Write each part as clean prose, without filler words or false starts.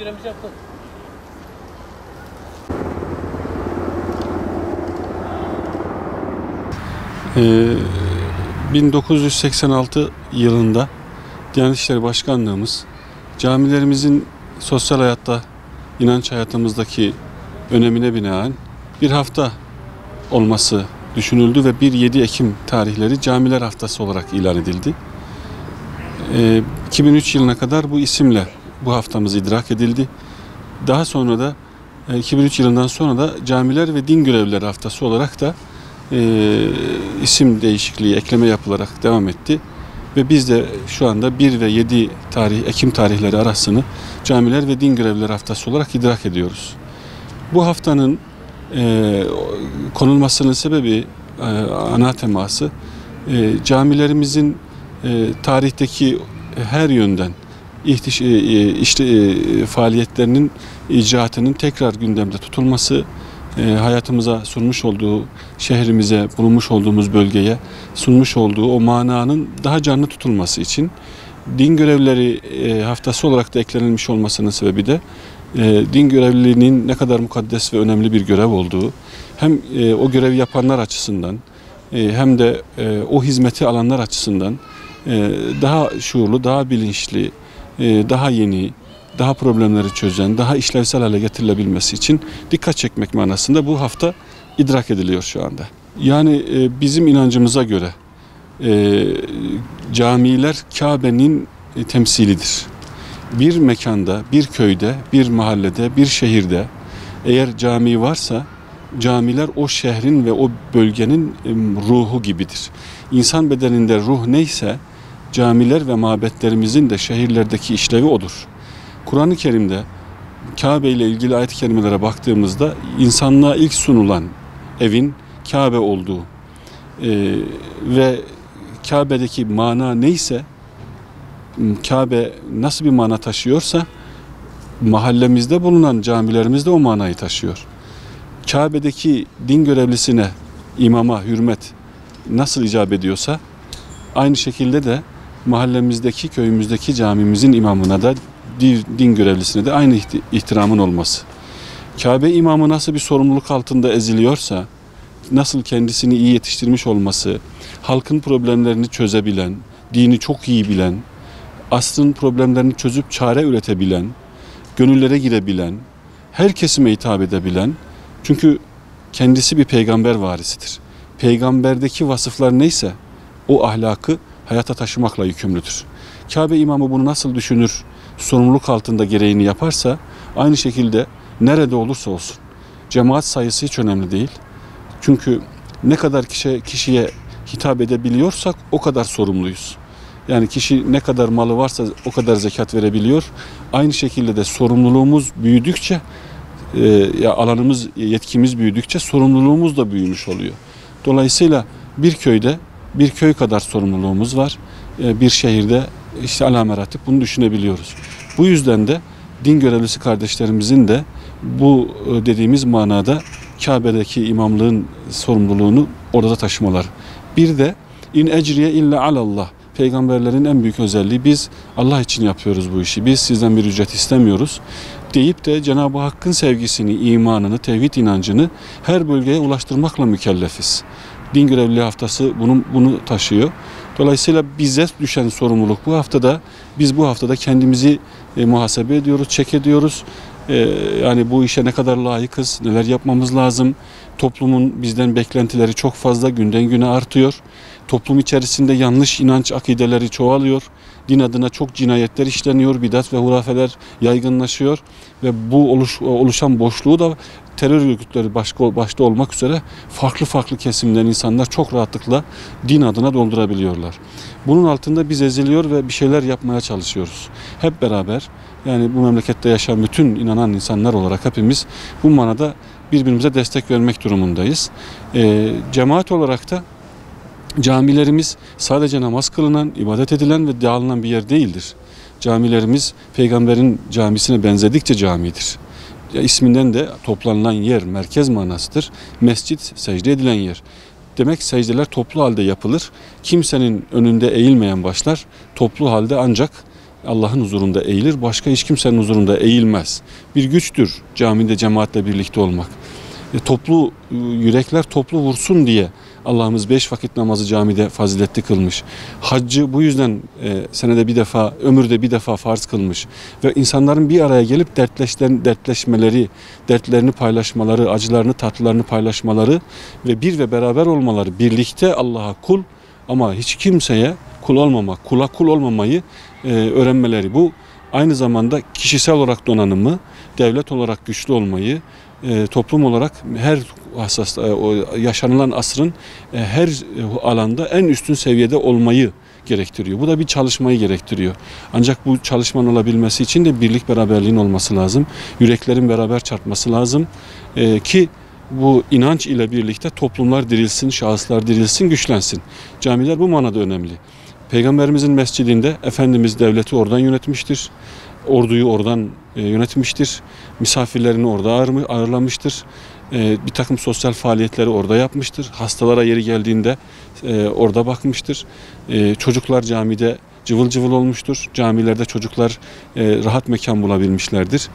görevimizi yaptık. 1986 yılında Diyanet İşleri Başkanlığımız camilerimizin sosyal hayatta, inanç hayatımızdaki önemine binaen bir hafta olması düşünüldü ve 1-7 Ekim tarihleri Camiler Haftası olarak ilan edildi. 2003 yılına kadar bu isimle bu haftamız idrak edildi. Daha sonra da 2003 yılından sonra da Camiler ve Din Görevlileri Haftası olarak da isim değişikliği, ekleme yapılarak devam etti. Ve biz de şu anda 1 ve 7 Ekim tarihleri arasını Camiler ve Din Görevlileri Haftası olarak idrak ediyoruz. Bu haftanın konulmasının sebebi, ana teması, camilerimizin tarihteki her yönden faaliyetlerinin icraatının tekrar gündemde tutulması, hayatımıza sunmuş olduğu, şehrimize, bulunmuş olduğumuz bölgeye sunmuş olduğu o mananın daha canlı tutulması için din görevlileri haftası olarak da eklenilmiş olmasının sebebi de din görevliliğinin ne kadar mukaddes ve önemli bir görev olduğu, hem o görevi yapanlar açısından hem de o hizmeti alanlar açısından daha şuurlu, daha bilinçli, daha yeni, daha problemleri çözen, daha işlevsel hale getirilebilmesi için dikkat çekmek manasında bu hafta idrak ediliyor şu anda. Yani bizim inancımıza göre camiler Kabe'nin temsilidir. Bir mekanda, bir köyde, bir mahallede, bir şehirde eğer cami varsa camiler o şehrin ve o bölgenin ruhu gibidir. İnsan bedeninde ruh neyse camiler ve mabetlerimizin de şehirlerdeki işlevi odur. Kur'an-ı Kerim'de Kabe ile ilgili ayet-i kerimelere baktığımızda insanlığa ilk sunulan evin Kabe olduğu ve Kabe'deki mana neyse, Kabe nasıl bir mana taşıyorsa mahallemizde bulunan camilerimiz de o manayı taşıyor. Kabe'deki din görevlisine, imama hürmet nasıl icap ediyorsa aynı şekilde de mahallemizdeki, köyümüzdeki camimizin imamına da, din görevlisine de aynı ihtiramın olması. Kabe imamı nasıl bir sorumluluk altında eziliyorsa, nasıl kendisini iyi yetiştirmiş olması, halkın problemlerini çözebilen, dini çok iyi bilen, asrın problemlerini çözüp çare üretebilen, gönüllere girebilen, her kesime hitap edebilen, çünkü kendisi bir peygamber varisidir. Peygamberdeki vasıflar neyse o ahlakı hayata taşımakla yükümlüdür. Kabe imamı bunu nasıl düşünür, sorumluluk altında gereğini yaparsa aynı şekilde nerede olursa olsun. Cemaat sayısı hiç önemli değil. Çünkü ne kadar kişiye hitap edebiliyorsak o kadar sorumluyuz. Yani kişi ne kadar malı varsa o kadar zekat verebiliyor. Aynı şekilde de sorumluluğumuz büyüdükçe, alanımız, yetkimiz büyüdükçe sorumluluğumuz da büyümüş oluyor. Dolayısıyla bir köyde bir köy kadar sorumluluğumuz var. Bir şehirde işte ala meratip bunu düşünebiliyoruz. Bu yüzden de din görevlisi kardeşlerimizin de bu dediğimiz manada Kabe'deki imamlığın sorumluluğunu orada taşımalar. Bir de in ecriye illa alallah. Peygamberlerin en büyük özelliği biz Allah için yapıyoruz bu işi. Biz sizden bir ücret istemiyoruz deyip de Cenab-ı Hakk'ın sevgisini, imanını, tevhid inancını her bölgeye ulaştırmakla mükellefiz. Din görevliliği haftası bunu taşıyor. Dolayısıyla bize düşen sorumluluk bu haftada, biz bu haftada kendimizi muhasebe ediyoruz, çek ediyoruz. Yani bu işe ne kadar layıkız, neler yapmamız lazım. Toplumun bizden beklentileri çok fazla, günden güne artıyor. Toplum içerisinde yanlış inanç akideleri çoğalıyor. Din adına çok cinayetler işleniyor, bidat ve hurafeler yaygınlaşıyor. Ve bu oluşan boşluğu da terör örgütleri başta olmak üzere farklı kesimden insanlar çok rahatlıkla din adına doldurabiliyorlar. Bunun altında biz eziliyor ve bir şeyler yapmaya çalışıyoruz. Hep beraber, yani bu memlekette yaşayan bütün inanan insanlar olarak hepimiz bu manada birbirimize destek vermek durumundayız. Cemaat olarak da camilerimiz sadece namaz kılınan, ibadet edilen ve dağılınan bir yer değildir. Camilerimiz peygamberin camisine benzedikçe camidir. İsminden de toplanılan yer, merkez manasıdır. Mescid, secde edilen yer. Demek secdeler toplu halde yapılır. Kimsenin önünde eğilmeyen başlar toplu halde ancak Allah'ın huzurunda eğilir, başka hiç kimsenin huzurunda eğilmez. Bir güçtür camide cemaatle birlikte olmak. Toplu yürekler toplu vursun diye Allah'ımız 5 vakit namazı camide faziletli kılmış. Haccı bu yüzden senede bir defa, ömürde bir defa farz kılmış. Ve insanların bir araya gelip dertleşmeleri, dertlerini paylaşmaları, acılarını, tatlılarını paylaşmaları ve bir ve beraber olmaları, birlikte Allah'a kul ama hiç kimseye kul olmamak, kula kul olmamayı öğrenmeleri. Bu aynı zamanda kişisel olarak donanımı, devlet olarak güçlü olmayı, toplum olarak her yaşanılan asrın her alanda en üstün seviyede olmayı gerektiriyor. Bu da bir çalışmayı gerektiriyor. Ancak bu çalışmanın olabilmesi için de birlik beraberliğin olması lazım. Yüreklerin beraber çarpması lazım ki bu inanç ile birlikte toplumlar dirilsin, şahıslar dirilsin, güçlensin. Camiler bu manada önemli. Peygamberimizin mescidinde Efendimiz devleti oradan yönetmiştir. Orduyu oradan yönetmiştir. Misafirlerini orada ağırlamıştır. Bir takım sosyal faaliyetleri orada yapmıştır. Hastalara yeri geldiğinde orada bakmıştır. Çocuklar camide cıvıl cıvıl olmuştur. Camilerde çocuklar rahat mekan bulabilmişlerdir.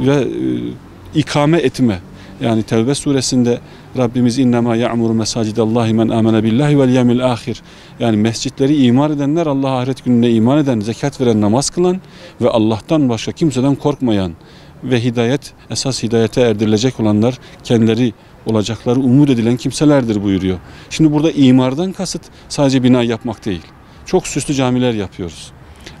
Ve ikame etme. Yani Tevbe suresinde Rabbimiz innema ya'muru mesacidallahi men amene billahi vel yevmil ahir. Yani mescitleri imar edenler, Allah'a ahiret gününe iman eden, zekat veren, namaz kılan ve Allah'tan başka kimseden korkmayan ve esas hidayete erdirilecek olanlar kendileri olacakları umut edilen kimselerdir buyuruyor. Şimdi burada imardan kasıt sadece bina yapmak değil. Çok süslü camiler yapıyoruz.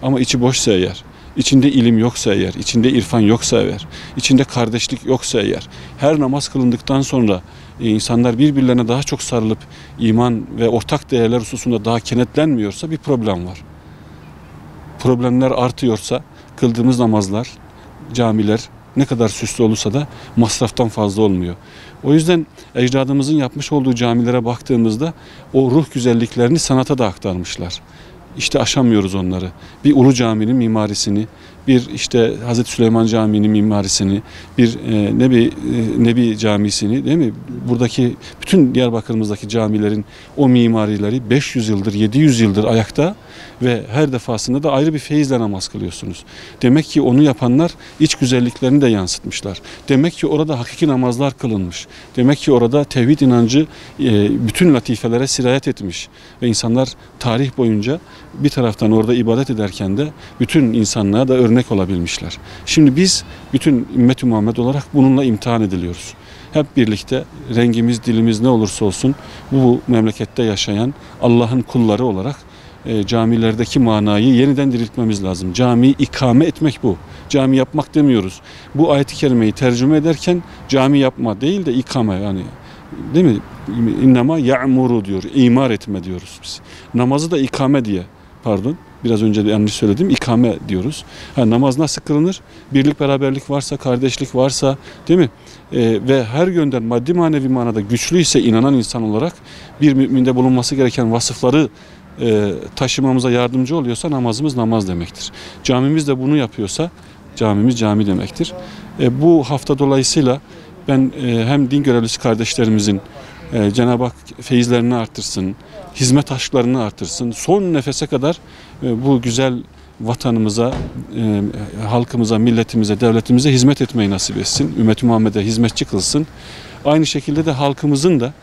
Ama içi boşsa eğer, içinde ilim yoksa eğer, içinde irfan yoksa eğer, içinde kardeşlik yoksa eğer, her namaz kılındıktan sonra insanlar birbirlerine daha çok sarılıp iman ve ortak değerler hususunda daha kenetlenmiyorsa bir problem var. Problemler artıyorsa kıldığımız namazlar, camiler ne kadar süslü olursa da masraftan fazla olmuyor. O yüzden ecdadımızın yapmış olduğu camilere baktığımızda o ruh güzelliklerini sanata da aktarmışlar. İşte aşamıyoruz onları. Bir Ulu Cami'nin mimarisini, bir işte Hazreti Süleyman Camii'nin mimarisini, bir Nebi Camisi'ni, değil mi? Buradaki bütün Diyarbakır'ımızdaki camilerin o mimarileri 500 yıldır, 700 yıldır ayakta ve her defasında da ayrı bir feyizle namaz kılıyorsunuz. Demek ki onu yapanlar iç güzelliklerini de yansıtmışlar. Demek ki orada hakiki namazlar kılınmış. Demek ki orada tevhid inancı bütün latifelere sirayet etmiş ve insanlar tarih boyunca bir taraftan orada ibadet ederken de bütün insanlığa da örnek olabilmişler. Şimdi biz bütün ümmet-i Muhammed olarak bununla imtihan ediliyoruz. Hep birlikte rengimiz, dilimiz ne olursa olsun bu memlekette yaşayan Allah'ın kulları olarak camilerdeki manayı yeniden diriltmemiz lazım. Camiyi ikame etmek bu. Cami yapmak demiyoruz. Bu ayet-i kerimeyi tercüme ederken cami yapma değil de ikame, yani değil mi? İnnema ya'muru diyor. İmar etme diyoruz biz. Namazı da ikame diye, pardon, biraz önce de yanlış söyledim, ikame diyoruz. Namaz nasıl kılınır? Birlik beraberlik varsa, kardeşlik varsa, değil mi? Ve her yönden maddi manevi manada güçlüyse inanan insan olarak bir müminde bulunması gereken vasıfları taşımamıza yardımcı oluyorsa namazımız namaz demektir. Camimiz de bunu yapıyorsa camimiz cami demektir. Bu hafta dolayısıyla ben hem din görevlisi kardeşlerimizin Cenab-ı Hak feyizlerini artırsın, hizmet aşklarını artırsın, son nefese kadar bu güzel vatanımıza, halkımıza, milletimize, devletimize hizmet etmeyi nasip etsin. Ümmet-i Muhammed'e hizmetçi kılsın. Aynı şekilde de halkımızın da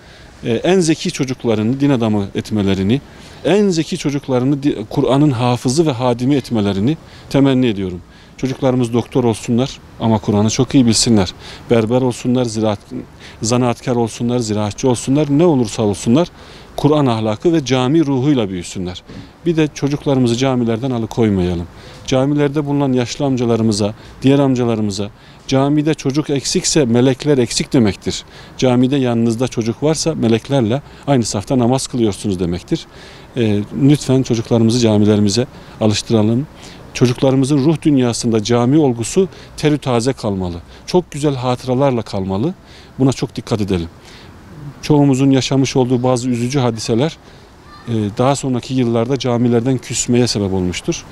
en zeki çocuklarını din adamı etmelerini, en zeki çocuklarını Kur'an'ın hafızı ve hadimi etmelerini temenni ediyorum. Çocuklarımız doktor olsunlar ama Kur'an'ı çok iyi bilsinler. Berber olsunlar, zanaatkar olsunlar, ziraatçı olsunlar, ne olursa olsunlar Kur'an ahlakı ve cami ruhuyla büyüsünler. Bir de çocuklarımızı camilerden alıkoymayalım. Camilerde bulunan yaşlı amcalarımıza, diğer amcalarımıza, camide çocuk eksikse melekler eksik demektir. Camide yanınızda çocuk varsa meleklerle aynı safta namaz kılıyorsunuz demektir. Lütfen çocuklarımızı camilerimize alıştıralım. Çocuklarımızın ruh dünyasında cami olgusu terü taze kalmalı. Çok güzel hatıralarla kalmalı. Buna çok dikkat edelim. Çoğumuzun yaşamış olduğu bazı üzücü hadiseler daha sonraki yıllarda camilerden küsmeye sebep olmuştur.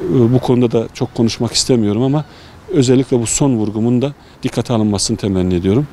Bu konuda da çok konuşmak istemiyorum ama özellikle bu son vurgumun da dikkate alınmasını temenni ediyorum.